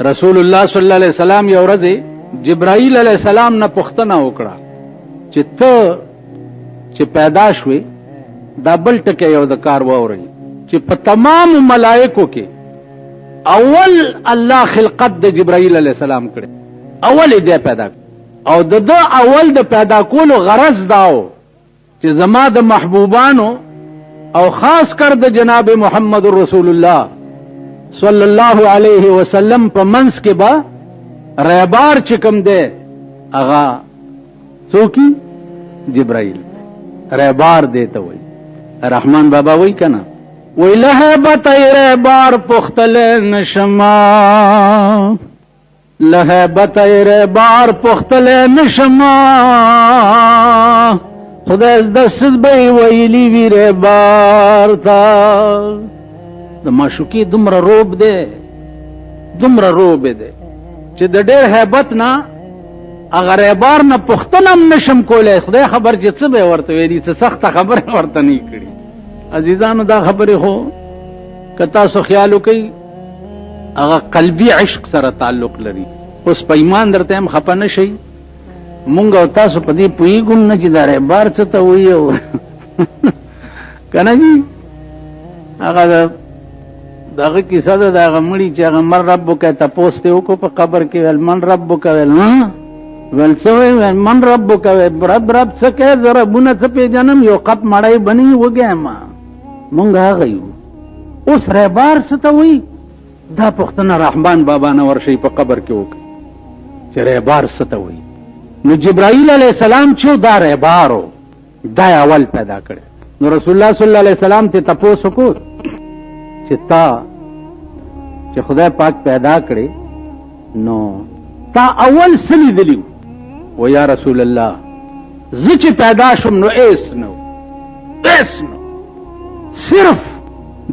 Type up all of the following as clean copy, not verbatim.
رسول الله صلی الله علیه وسلم یو ورځ جبرائیل علیه السلام نه پوښتنه وکړه چې ته چې پیدا شوې دا بل ټکی یو د کار واورئ چې په تمام ملائکو کې اول الله خلقت د جبرائیل علیه السلام کړي، اول دې پیدا کړ. او د اول د پیدا کولو غرض داو چې زما د محبوبانو او خاص کر د جناب محمد رسول الله صلی الله علیه وسلم په منځ کې با رهبار چې کوم دی هغه څوکي جبرائیل رهبار دیته وای. رحمان بابا وای کنه وی لهبت رهبار پختل نشما، لهبت رهبار پختل نشما، خدای دست بی ویلی وی رهبار تا د معشوقي دومره روب دی، دومره روب دی چې د ډېر هیبت نه هغه رهبار نه پوښتنه هم نشم کولی. خدای خبر چې څه به ورته ویلي، څه سخته خبره ورته نه کړي. عزیزانو دا خبرې خو که تاسو خیال وکئ هغه قلبي عشق سره تعلق لري. اوس په ایمان درته هم خفه نه شئ، مونږ او تاسو په دې پوهېږو نه چې دا رهبار څه ته وایي او که نه جي هغه دغه کیسه ده د هغه مړي چې هغه من ربک تپوس ته وکړو په قبر کې ویل من ربک ویل ویل څه ویل من ربک ویل رب څه کوې زه ربونه څه پېژنم یو قپ مړی بني وږی ما مونږ هغه یو. اوس رهبار څه ته وایي دا پوښتنه رحمان بابا نه ورشئ په قبر کې وکړئ چې رهبار څه ته وایي. نو جبرائیل علیه السلام چې دا رهبار و دا اول پیدا کړی. نو رسول الله صلی الله علیه وسلم ته تپوس وکړو چې تا چې خدای پاک پیدا کړي نو تا اول څه لیدلي و یا رسول الله زه چې پیدا شم نو ایس نو صرف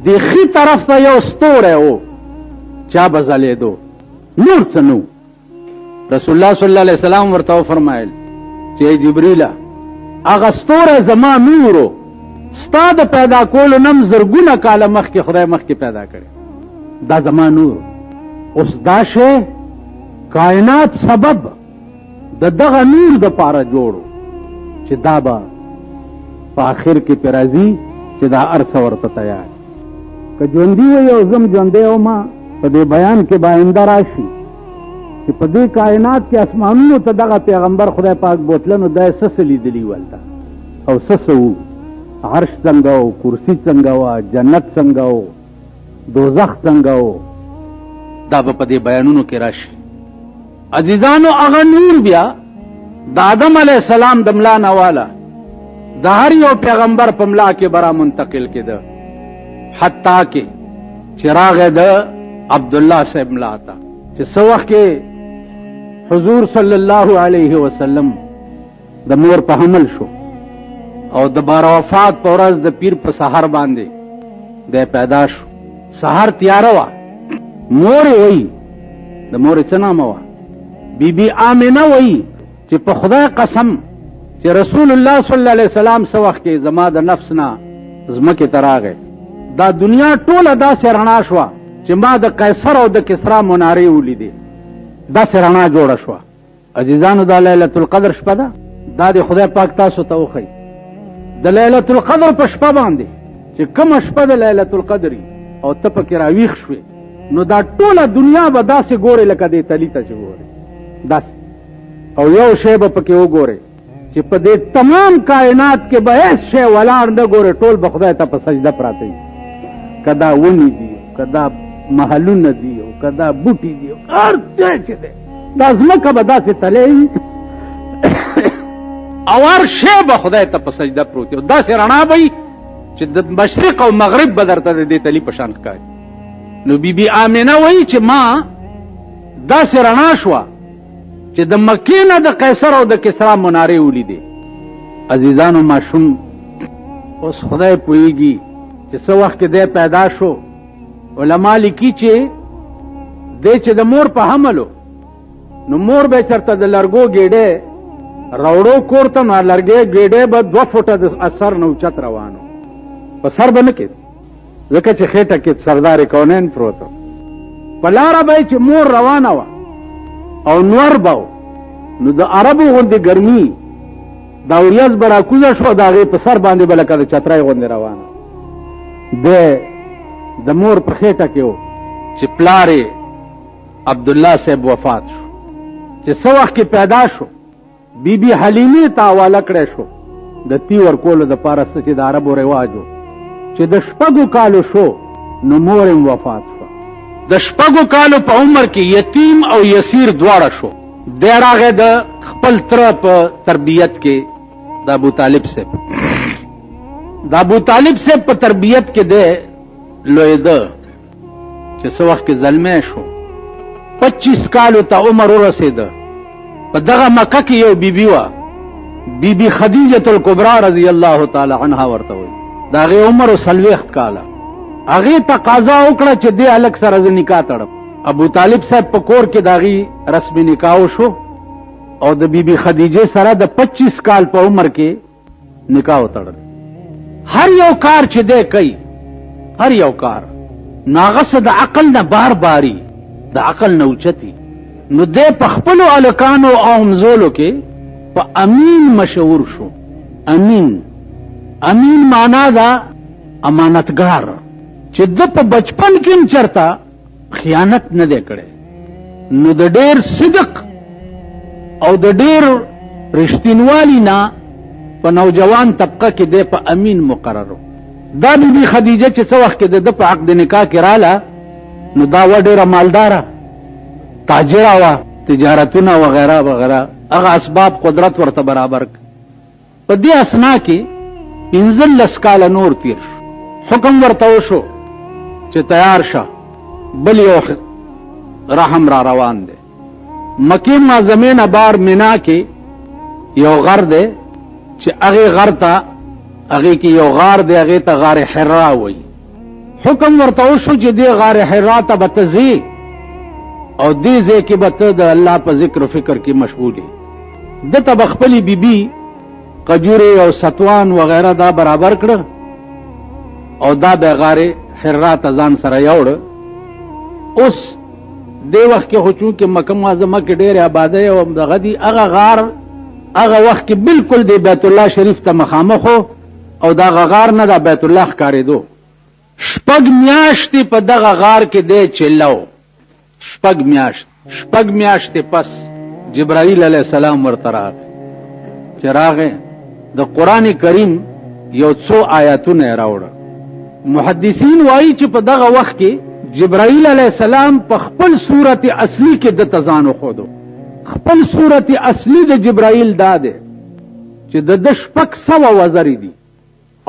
د ښي طرف ته یو ستوری و چا به ځلېدو، نور څه نو. رسول الله صلی الله علیه وسلم ورته وفرمایل چې جبریله هغه ستوری زما نور و، ستا د پیدا کولو نم زرګونه کاله مخکې خدای مخکې پیدا کړي، دا زما نور. اوس دا شی کائنات سبب د دغه نور د پاره جوړو چې دا به په آخر کې پې راځي چې دا هر څه ورته تیار. که ژوندي وي او زم ژوندی وما په دې بیان کې به آینده راشي چې په دې کائنات کې اسمانونو ته دغه پیغمبر خدای پاک بوتله نو دا یې څه څه لیدلي ولته او څه وو، عرش څنګه و، کرسی څنګه و، جنت څنګه و، دوزخ څنګه و، دا به په دې بیانونو کې راشي. عزیزانو هغه نور بیا د آدم علیه السلام د ملا نه واله د هر یو پیغمبر په ملا کې برا منتقل کېده، حتی کې چې راغی د عبدالله صاحب ملا ته چې څه وخت کې حضور صلی الله علیه وسلم د مور په حمل شو او د بار وفات په ورځ د پیر په سحر باندې د پیدا شو. سحر تیاره وه، مور وی د مور څه نامه وه بی بی آمنه وی چې په خدای قسم چې رسول الله صلی الله علیه وسلم څه وخت کې زما د نفس نه ځمکې ته راغی دا دنیا ټوله داسې رڼا شوه چې ما د قیصر او د کسرا منارې ولیدې، داسې رڼا جوړه شوه. عزیزانو دا لیلة القدر شپه ده، دا د خدای پاک تاسو ته وښی د لیلة القدر په شپه باندې چې کومه شپه د لیلة القدر او ته پکې راویښ شوې نو دا ټوله دنیا به داسې ګورې لکه دې تلي ته چې ګورې داسې، او یو شی به پکې وګورې چې په دې تمام کائنات کې به هیڅ شی ولاړ نه ګورې، ټول به خدای ته په سجده پراته وي، که دا ونې دي که دا محلونه دي او که دا بوټي دي هر ځای چې دی دا ځمکه به داسې تلی وي او هر شی به خدای ته په سجده پروت وي، داسې رڼا به وي چې د مشرق او مغرب به درته د دې تلي په شان ښکاري. نو بی بی آمنه وایي چې ما داسې رڼا شوه چې د مکې نه د قیصر او د کسرا منارې ولیدې. عزیزانو ماشوم اوس خدای پوهېږي چې څه وخت کې دی پیدا شو. علما لیکي چې دی چې د مور په حملو نو مور به چېرته د لرګو ګېډې راوړو کور ته نو لرګې ګېډې به 2 فوټه د سر نه اوچت روانو، په سر به نه کېد ځکه چې خېټه کې سردار کونین پروت په لاره به چې مور روانه وه او نور به نو د عربو غوندې ګرمي دا وریځ به راکوزه شوه د هغې په سر باندې به لکه د چترۍ غوندې روانه د مور په خېټه کې و چې پلار عبدالله صاحب وفات شو چې څه وخت کې پیدا شو بی بی حلیمې ته حواله کړی شو د تی ورکولو دپاره څه چې د عربو رواج و چې د 6 کالو شو نو مور هم وفات شوه د 6 کالو په عمر کې یتیم او یسیر دواړه شو دی راغی د خپل تره په تربیت کې د ابوطالب صاحب په تربیت کې دی لویده چې څه وخت کې زلمی شو 25 کالو ته عمر ورسېده په دغه مکه کې یو بیبي وه بیبي خدیجة الکبرى رضی الله تعالی عنها ورته وایي د هغې عمر 40 کاله هغې تقاضا وکړه چې دې هلک سره زه نکاح تړم ابوطالب صاحب په کور کې د هغې رسم نکاح وشو او د بیبي خدیجې سره د 25 کال په عمر کې نکاح وتړل هر یو کار چې دی کوي هر یو کار نو هغه څه د عقل نه بار باري د عقل نه اوچتي نو دی په خپلو هلکانو او همزولو کې په امین مشهور شو امین معنا دا امانتګار چې د په بچپن کې هم چرته خیانت نه دی کړی نو د ډېر صدق او د ډېر رښتینوالي نه په نوجوان طبقه کې دی په امین مقرر دا بیبي خدیجه چې څه وخت کې د په عقد نکاح کې راله نو دا و ډېره مالداره تاجره وه تجارتونه وغیره وغیره هغه اسباب قدرت ورته برابر په دې اسنا کې 15 کاله نور تیر شو حکم ورته وشو چې تیار شه بل یو رحم را روان دی مکې معظمې نه بار منا کې یو غر دی چې هغې غر ته هغې کې یو غار دی هغې ته غار حرا وایي حکم ورته وشو چې دې غار حرا ته به ته ځې او دې ځای کې به ته د الله په ذکر و فکر کې مشغول یې ده ته به خپلې بیبي قجورې او ستوان وغیره دا برابر کړه او دا به غار حرا ته ځان سره یوړه اوس دې وخت کې خو چونکې مکه معظمه کې ډېرې آبادۍ او دغه دي هغه غار هغه وخت کې بالکل د بیت الله شریف ته مخامخ او دا غار نه د بیت الله ښکارېدو 6 میاشتې په دغه غار کې دی چلو 6 میاشتې پس جبرائیل علیه السلام ورته راغی چې راغی د قرآن کریم یو څو آیاتونه یې راوړه محدثین وایي چې په دغه وخت کې جبرائیل علیه السلام په خپل صورت اصلي کې د تزان وخودو خپل صورت اصلي د جبرائیل دا دی چې د 600 وزرې دي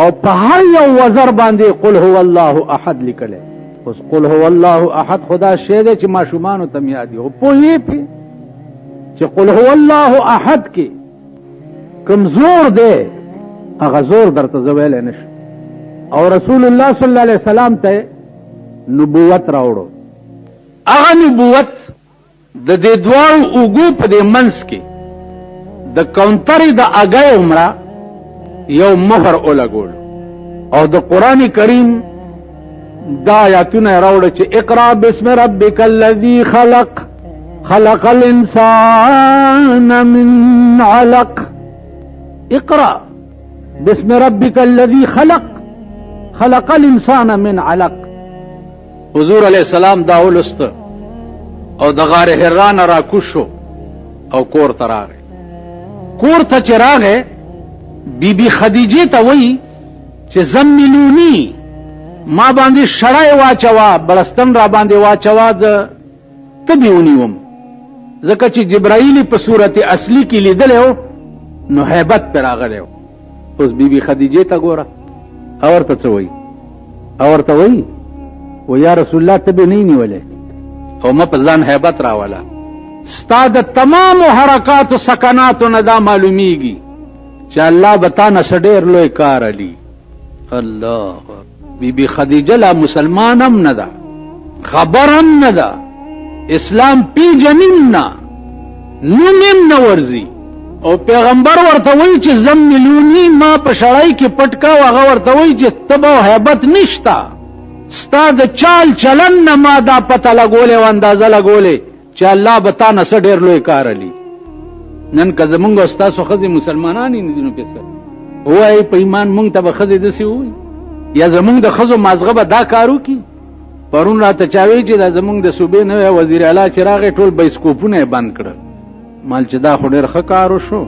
او په هر یو وزر باندې قل هو الله احد لیکلی اوس قل هو الله احد خدا شی دی چې ماشومانو ته یادي او پوهې پې چې قل هو الله احد کې کوم زور دی هغه زور درته زه ویلی نشم او رسول الله صلی الله علیه وسلم ته نبوت راوړو هغه نبوت د دې دواړو اوږو په دې منځ کې د کونترې د اګۍ عمره یو مهر ولګول او د قرآن کریم دا آیاتونه یې راوړه چې اقرأ باسم ربک الذي خلق خلق الانسان من علق اقرأ باسم ربک الذي خلق خلق الانسان من علق حضور علیہ السلام دا ولست او د غار حرا نه راکوشو او کور ته راغی کور ته چې راغی بیبي خدیجې ته وایي چې زملونی ما باندې شړای واچوا بلستن را باندې واچوا زه تبې ونیوم ځکه چې جبرائیل په صورت اصلي کې لیدلی و نو هیبت پې راغلی و اوس بیبي خدیجې ته ګوره او ورته څه وایي او ورته وایي و یا رسول الله تبې نه نیولی او ما په ځان هیبت راوله ستا د تمامو حرکاتو سکناتو نه دا معلومیږي چې الله به تا نه څه ډېر لوی کار علي الله بیبي خدیجه لا مسلمان هم نه ده خبر هم نه ده اسلام پیژنیم نه نوم هم نه ورځي او پیغمبر ورته وایي چې زملونی ما په شړای کې پټ کا هغه ورته وایي چې تبه هیبت نشته ستا د چال چلن نه ما دا پته لګولې او اندازه لګولې چې الله به تا نه څه ډېر لوی کار علي. نن که زمونږ او ستاسو ښځې مسلمانانې نه دي نو پسه ووایي په ایمان مونږ ته به ښځې داسې ووایي یا زمونږ د ښځو مازغه به دا کار وکړي. پرون راته چا وایي چې دا زمونږ د صوبې نوی وزیر اعلی چې راغی ټول بایسکوپونه یې بند کړل. مال چې دا خو ډېر ښه کار وشو.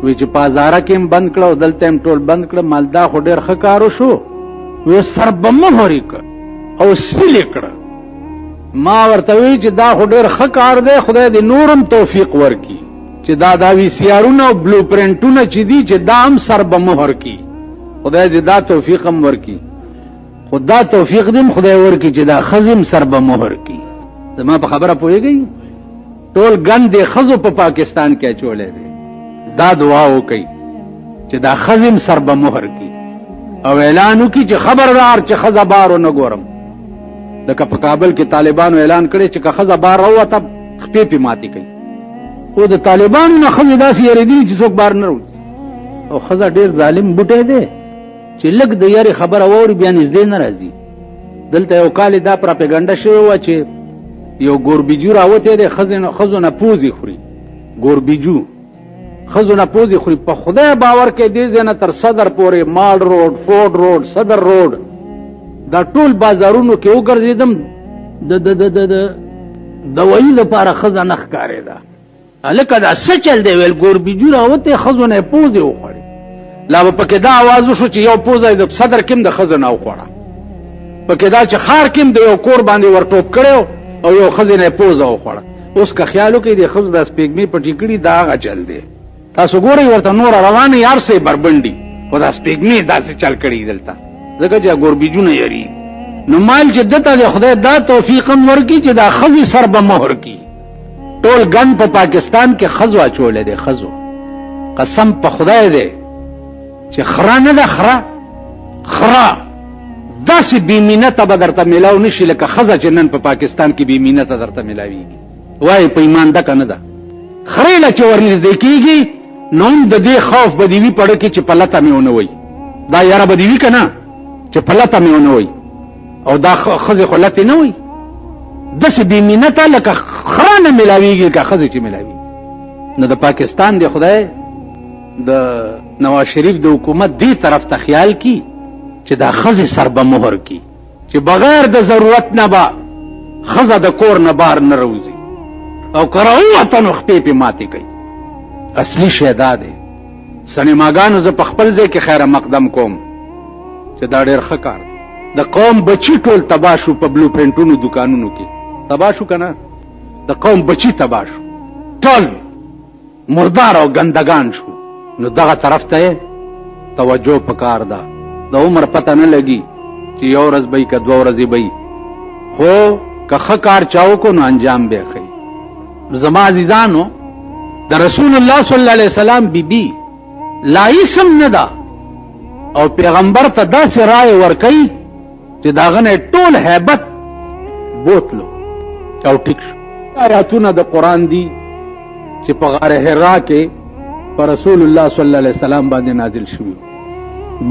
وی چې په هزاره کې هم بند کړه او دلته هم ټول بند کړه. مال دا خو ډېر ښه کار وشو. وی سر به مهر یې کړ او سیل یې کړه. ما ورته وی چې دا خو ډېر ښه کار دی، خدای دې نورم توفیق ورکړي چې دا وی سی آرونه او بلو پرنټونه چې دي چې دا هم سر به مهر کړي. خدای دې دا توفیق هم ورکړي. خو دا توفیق دې هم خدای ورکړي چې دا ښځې هم سر به مهر کړي. زما په خبره پوهېږئ؟ ټول ګند یې ښځو په پاکستان کې اچولی دی. دا دعا وکړئ چې دا ښځې هم سر به مهر کړي او اعلان وکړي چې خبردار چې ښځه بار ونه ګورم. لکه په کابل کې طالبانو اعلان کړی چې که ښځه بار راووته خپې پې ماتې کوي. خو د طالبانو نه ښځې داسې یېرېدلي چې څوک بار نه راوځي. او ښځه ډېر ظالم بوټی دی چې لږ د یارې خبره واوري بیا نږدې نه راځي. دلته یو کال دا پراپېګنډه شوې وه چې یو ګوربیجو راوتی دی ښځو نه پوزې خوري. ګوربیجو ښځو نه پوزې خوري. په خدای باور کوي دې ځای نه تر صدر پورې مال روډ، فورډ روډ، صدر روډ دا ټول بازارونو کې وګرځېدم. د ویي لپاره ښځه نه ښکارېده. هلکه دا څه چل دی؟ ویل ګوربیجو راوتی ښځو نه یې پوزې وخوړې. لا به پکې دا آواز وشو چې یو پوزه یې د صدر کې هم د ښځه نه وخوړه. پکې دا چې ښار کې هم د یو کور باندې ورټوپ کړی او یو ښځې نه یې پوزه وخوړه. اوس که خیال وکړئ د ښځو دا سپېږمې پټې کړي دا هغه چل دی. تاسو ګورئ ورته نوره روانه یار سې بربنډي خو دا سپېږمې داسې چل کړي دلته ځکه چې ګوربیجو نه یری. نو مال چې دته د خدای دا توفیق هم ورکړي چې دا ښځې سر به مهر کړي. ټول ګند په پاکستان کې ښځو اچولی دی. ښځو قسم په خدای دی چې خره نه ده، خره داسې بېمینته به درته میلاو نه شي لکه ښځه چې نن په پاکستان کې بېمینته درته میلاویږي. وایي په ایمان ده که نه ده؟ خرې له چې ورنږدې کېږي نو هم د دې خوف به دې وي پړه کې چې په لته مې ونه وی. دا یاره به دې وي که نه چې په لته مې ونه وی او دا ښځې خو لتې نه وی. داسې بېمینته لکه خره نه میلاویږي لکه ښځې چې میلاویږي. نو د پاکستان دی خدای د نواز شریف د حکومت دې طرف ته خیال کی چې دا ښځې سر به مهر کی چې بغیر د ضرورت نه به ښځه د کور نه بار نه روځي او که راووته نو خپې پې ماتې کوي. اصلي شی دا دی. سینماګانو زه په خپل ځای کې خیره مقدم کوم چې دا ډېر ښه کار دی. د قوم بچي ټول تباه شو په بلو پرنټونو دکانونو کې. تباه شو که نه؟ د قوم بچي تباه شو، ټول مردار او ګندګان شو. نو دغه طرف ته توجه پکار ده. د عمر پته نه لګي چې یو ورځ به که دوه ورځې به خو که ښه کار چا وکړو نو انجام به یې ښیي. زما عزیزانو د رسول الله صلی الله علیه وسلم بیبي لا اسم نه ده او پیغمبر ته داسې رای ورکوي چې د هغه نه ټول هیبت بوتلو او ټیک شو. آیاتونه د قرآن دي چې په غار حرا کې په رسول الله صلی الله علیه وسلم باندې نازل شوي.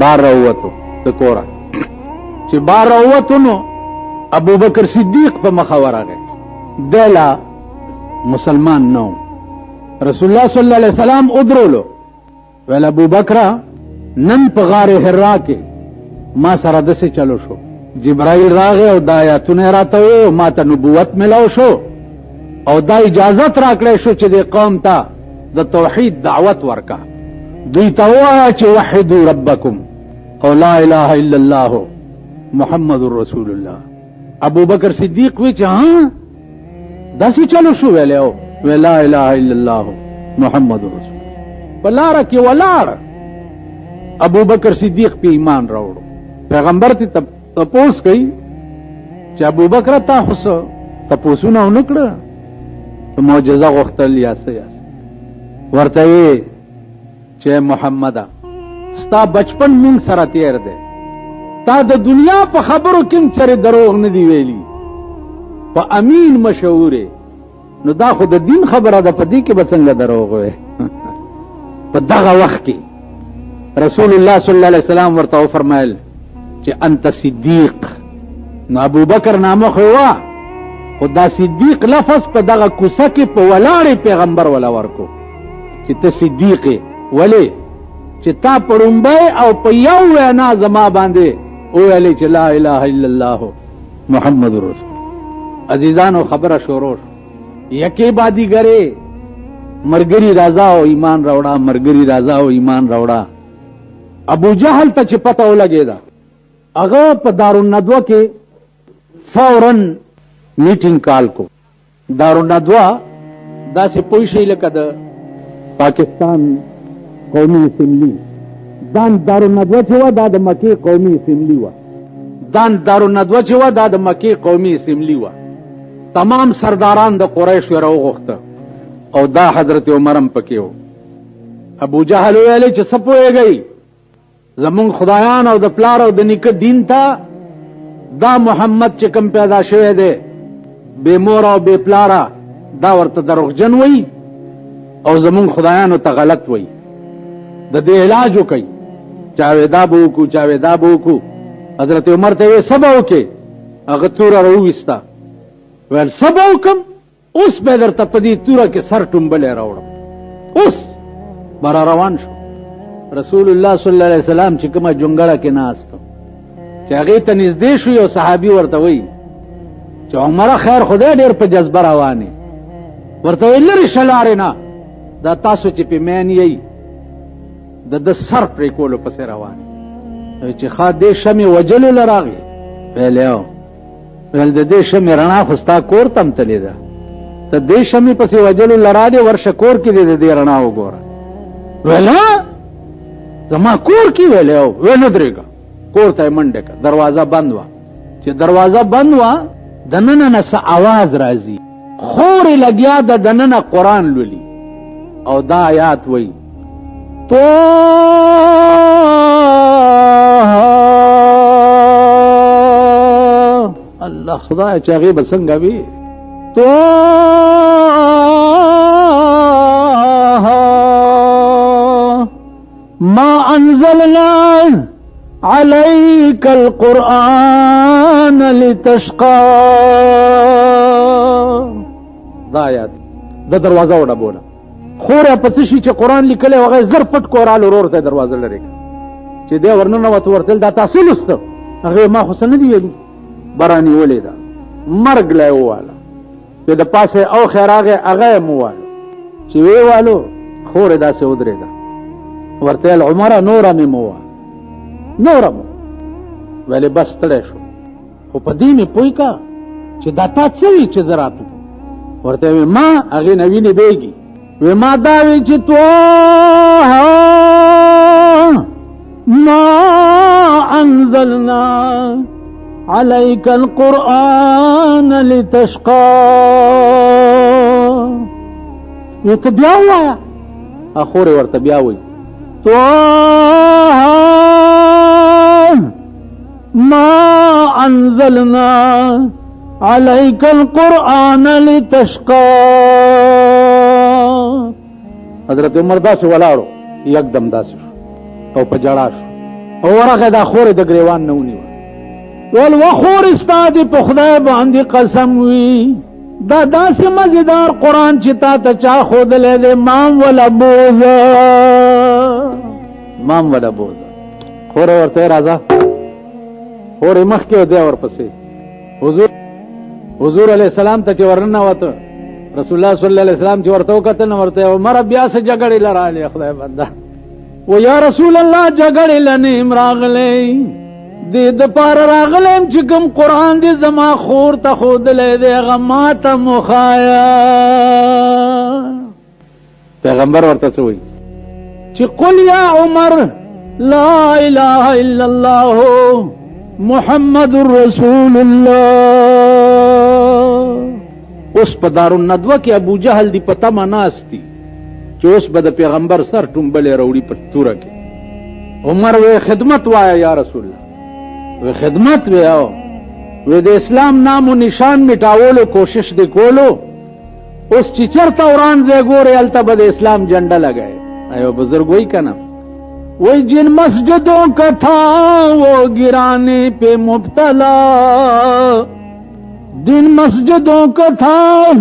بار راووتو د کوره چې بار راووتو نو ابو بکر صدیق په مخه ورغی. دی لا مسلمان نو. رسول الله صلی الله علیه وسلم ادرولو ویل ابو بکر نن په غار حرا کې ما سره داسې چلو شو. جبرائیل راغی او دا آیاتونه راته وویل، ما ته نبوت ملاو شو او دا اجازت راکړی شو چې د قوم ته د توحید دعوت ورکا. دوی ته ووایه چې وحدو ربکم او لا اله الا الله محمد رسول الله. ابو بکر صدیق وی چې ها داسې چلو شو؟ ویلی او وی لا اله الا الله محمد رسول الله. په لاره کې ولاړ ابو بکر صدیق په ایمان راوړو. پیغمبر ته تپوس کوي چې ابو بکر تا خو څه تپوسونه ونه کړه؟ معجزه غوښتل یا څه ورته وی چې محمده ستا بچپن مونږ سره تیر دی، تا د دنیا په خبرو کې هم چرې دروغ نه دی ویلي، په امین مشهورې. نو دا خو د دین خبره ده، په دې کې به څنګه دروغ وی؟ په دغه وخت کې رسول الله صلی الله علیه وسلم ورته وفرمایل چې انت صدیق نو ابو بکر نامه خوا خدا صدیق لفظ په دغه کوڅه کې په ولاړې پیغمبر ولا ورکو چې ته صدیق ولې چې تا پړومبای او په یو وینا زما باندې ویلې چې لا اله الا الله محمد رسول. عزیزانو خبره شروع یکی بادی ګره مرګری راځه او ایمان راوړه مرګری راځه او ایمان راوړه. ابو جهل ته چې پته ولګېده هغه په دارالندوه کې فوراً میټینګ کال کو. دارالندوه داسې پوه شئ لکه د پاکستان قومي اسمبلی دان دارالندوه چې وه دا د مکې قومي اسمبلی وه. دان دارالندوه چې وه دا د مکې قومي اسمبلی وه. تمام سرداران د قریشو راوغوښته او دا حضرت عمرم پکې و. ابو جهل ویلې چې څه پوهېږئ زمونږ خدایان او د پلار او د نیکه دین ته دا محمد چې کوم پیدا شوی دی بے مور او بے پلاره دا ورته دروغجن وی او زمونږ خدایانو ته غلط وی. د دې علاج وکئ چاوې دا به وکړو چاوې دا به وکړو. حضرت عمر ته وی څه به وکې هغه توره راوویسته ویل څه به وکړم اوس به درته په دې توره کې سر ټومبلی راوړم. اوس به را روان شو. رسول الله صلی الله علیه وسلم چې کومه جونګړه کې ناست چې هغې ته نږدې شو یو صحابي ورته وی چې عمره خیر خدای ډېر په جذبه روانې ورته وی لرې شه لارې نه دا تاسو چې پې مین یئ د سر پرې کولو پسې روانې چې ښه دې شمې وجلو له راغې ویل یو ویل د دې شمې رڼا خو ستا کور ته هم تلې ده ته دې شمې پسې وجلو له را دې ورشه کور کې دې د دې رڼا وګوره. ویل زما کور کې ویل یو ویل ودرېږه کور ته یې منډې کړه. دروازه بند وه چې دروازه بند وه دننه نه څه اواز راځي خورې لګیا د دننه قرآن لولي او دا آیات وی الله خدای چې هغې به څنګه وي ما انزلنا عليك القرآن لتشقى. دا آیات د دروازه وډه بوله خوره پڅ شي چې قرآن لیکلی هغه زر پټ کورال ورور ته دروازه لرې چې دی ورننوت ورتل دا تاسو لسته هغې ما خو څه نه دي ویلي برا نیولې ده مرګ لی وواله چې د پاسه او خیر راغی هغه یې موواله چې ویې والو خورې داسې ودرېده ورته ویل عمره نوره مې مووه نوره مو ویلې بس ستړی شو خو په دې مې پوه که چې دا تا څه وي چې زه راتلم ورته وی ما هغې نه وینې بیږي وی ما دا وی چې طه ما انزلنا عليك القرآن لتشقى. یو ته بیا ووایه اخورې ورته بیا وی طه ما انزلنا عليك القرآن لتشقى. حضرت عمر داسې ولاړو یکدم داسې شو او په جړا شو او ورغه دا خورې د ګریوان نه ونیوه ویل و خورې ستا دې په خدای باندې قسم وي دا داسې مزیدار قرآن چې تا ته چا ښودلی دی مام ولا بوزه مام ولا بوزه. خورې ورته راځه خورې مخکې و دی ورپسې حضور علیہ السلام ته چې ورننوته رسول الله صلی الله علیه وسلم چې ورته وکتل نو ورته عمر بیا څه جګړې لرالې خدای بنده و یا رسول الله جګړې لنیم راغلی دې دپاره راغلیم چې کوم قرآن دې زما خور ته ښودلی دی هغه ما ته مخایه. پیغمبر ورته څه وایي چې قل یا عمر لا اله الا الله محمد رسول الله. اوس په دارالندوه کې ابو جهل دی په تمه ناست دي چې اوس به د پیغمبر سر ټومبلی راوړي په توره کې. عمر وی خدمت وایه یا رسول الله وی خدمت وی او وی د اسلام نام و نشان مټاولو کوشش دی کولو اوس چې چېرته وران ځای ګورې هلته به د اسلام جنډه لګوې. یو بزرګ وایي که نه वो जिन मस्जिदों का था वो गिराने पे मुब्तला, जिन मस्जिदों का था